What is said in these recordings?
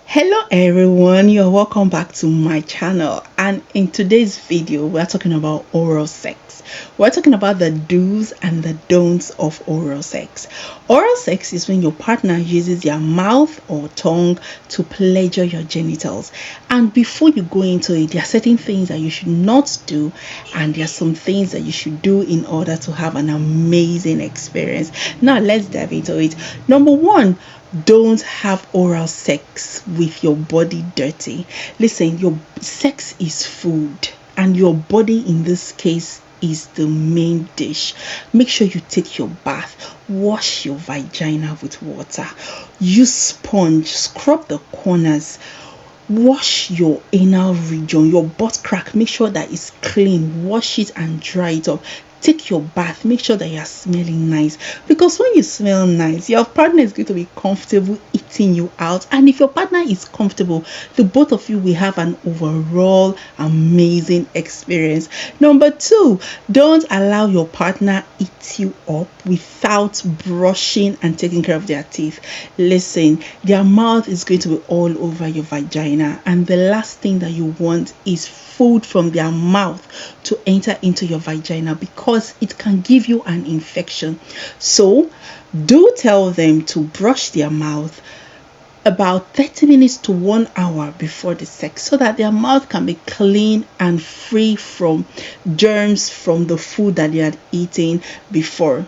Hello everyone, you're welcome back to my channel, and in today's video we're talking about oral sex. We're talking about the do's and the don'ts of oral sex. Oral sex is when your partner uses their mouth or tongue to pleasure your genitals, and before you go into it, there are certain things that you should not do and there are some things that you should do in order to have an amazing experience. Now let's dive into it. Number one, don't have oral sex with your body dirty. Listen, your sex is food and your body in this case is the main dish. Make sure you take your bath, wash your vagina with water, use sponge, scrub the corners, wash your anal region, your butt crack, make sure that it's clean, wash it and dry it up. Take your bath, make sure that you are smelling nice, because when you smell nice, your partner is going to be comfortable eating you out, and if your partner is comfortable, the both of you will have an overall amazing experience. Number two, don't allow your partner eat you up without brushing and taking care of their teeth. Listen, their mouth is going to be all over your vagina, and the last thing that you want is food from their mouth to enter into your vagina, because it can give you an infection. So do tell them to brush their mouth about 30 minutes to 1 hour before the sex, so that their mouth can be clean and free from germs from the food that they had eaten before.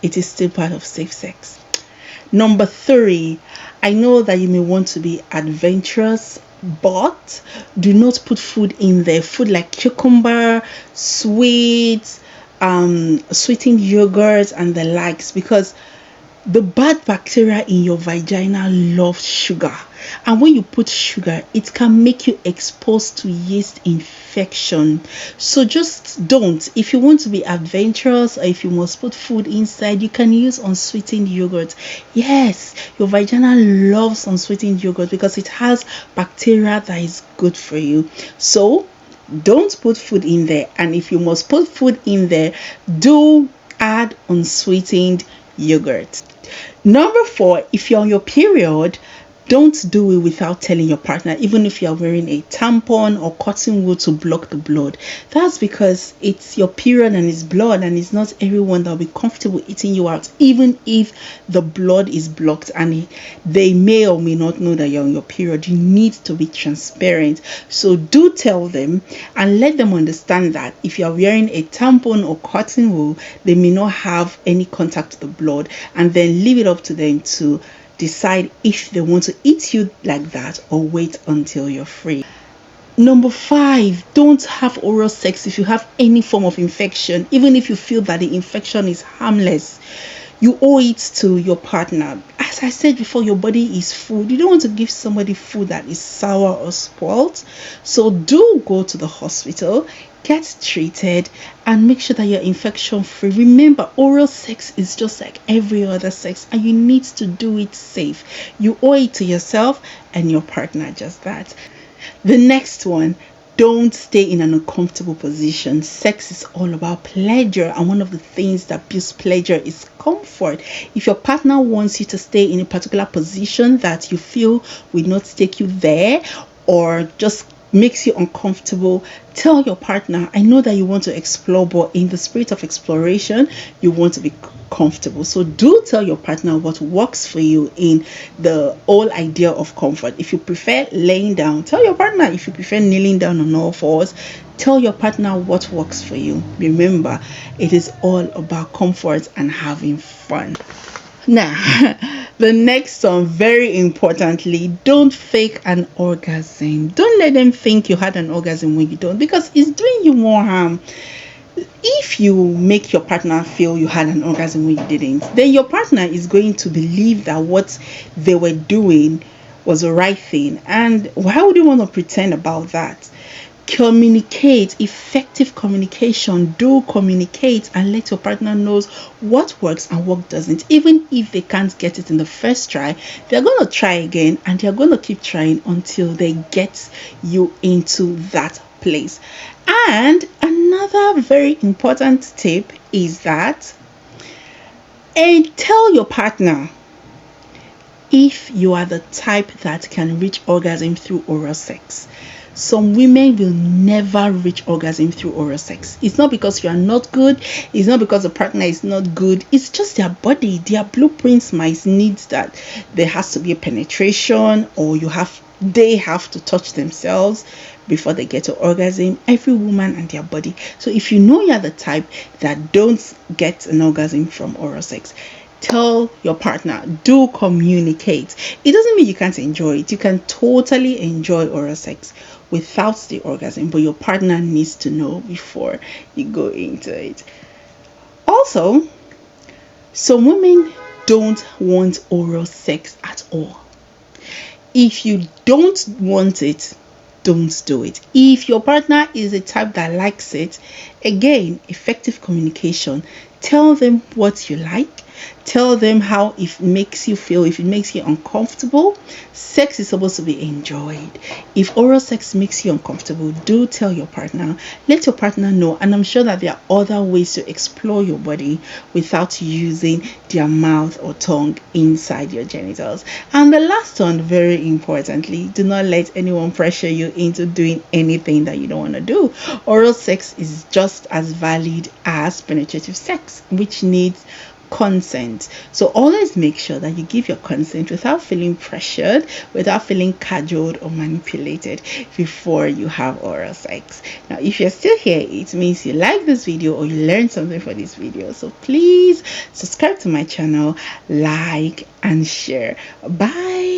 It is still part of safe sex. Number three, I know that you may want to be adventurous, but do not put food in there. Food like cucumber, sweets, sweetened yogurt and the likes, because the bad bacteria in your vagina love sugar, and when you put sugar, it can make you exposed to yeast infection. So just don't. If you want to be adventurous, or if you must put food inside, you can use unsweetened yogurt. Yes, your vagina loves unsweetened yogurt because it has bacteria that is good for you. So don't put food in there, and if you must put food in there, do add unsweetened yogurt. Number four, if you're on your period, don't do it without telling your partner, even if you're wearing a tampon or cotton wool to block the blood. That's because it's your period and it's blood, and it's not everyone that will be comfortable eating you out, even if the blood is blocked and they may or may not know that you're on your period. You need to be transparent. So do tell them and let them understand that if you're wearing a tampon or cotton wool, they may not have any contact with the blood, and then leave it up to them to decide if they want to eat you like that or wait until you're free. Number five, don't have oral sex if you have any form of infection, even if you feel that the infection is harmless. You owe it to your partner. As I said before, your body is food. You don't want to give somebody food that is sour or spoiled. So do go to the hospital, get treated, and make sure that you're infection free. Remember, oral sex is just like every other sex, and you need to do it safe. You owe it to yourself and your partner, just that. The next one, don't stay in an uncomfortable position. Sex is all about pleasure, and one of the things that builds pleasure is comfort. If your partner wants you to stay in a particular position that you feel will not take you there, or just makes you uncomfortable, tell your partner, I know that you want to explore, but in the spirit of exploration, you want to be comfortable. So do tell your partner what works for you in the whole idea of comfort. If you prefer laying down, tell your partner. If you prefer kneeling down on all fours, tell your partner what works for you. Remember, it is all about comfort and having fun. Now, the next one, very importantly, don't fake an orgasm. Don't let them think you had an orgasm when you don't, because it's doing you more harm. If you make your partner feel you had an orgasm when you didn't, then your partner is going to believe that what they were doing was the right thing. And why would you want to pretend about that? Communicate. Effective communication. Do communicate and let your partner knows what works and what doesn't. Even if they can't get it in the first try, they're going to try again, and they're going to keep trying until they get you into that place. And another very important tip is that tell your partner if you are the type that can reach orgasm through oral sex. Some women will never reach orgasm through oral sex. It's not because you are not good, it's not because the partner is not good, it's just their body, their blueprints might need that there has to be a penetration, or they have to touch themselves before they get to orgasm. Every woman and their body. So if you know you're the type that don't get an orgasm from oral sex, tell your partner, do communicate. It doesn't mean you can't enjoy it. You can totally enjoy oral sex without the orgasm, but your partner needs to know before you go into it. Also, some women don't want oral sex at all. If you don't want it, don't do it. If your partner is a type that likes it, again, effective communication. Tell them what you like. Tell them how it makes you feel. If it makes you uncomfortable, sex is supposed to be enjoyed. If oral sex makes you uncomfortable, do tell your partner. Let your partner know. And I'm sure that there are other ways to explore your body without using their mouth or tongue inside your genitals. And the last one, very importantly, do not let anyone pressure you into doing anything that you don't want to do. Oral sex is just as valid as penetrative sex, which needs consent. So always make sure that you give your consent without feeling pressured, without feeling cajoled or manipulated before you have oral sex. Now, if you're still here, it means you like this video or you learned something from this video. So please subscribe to my channel, like and share. Bye.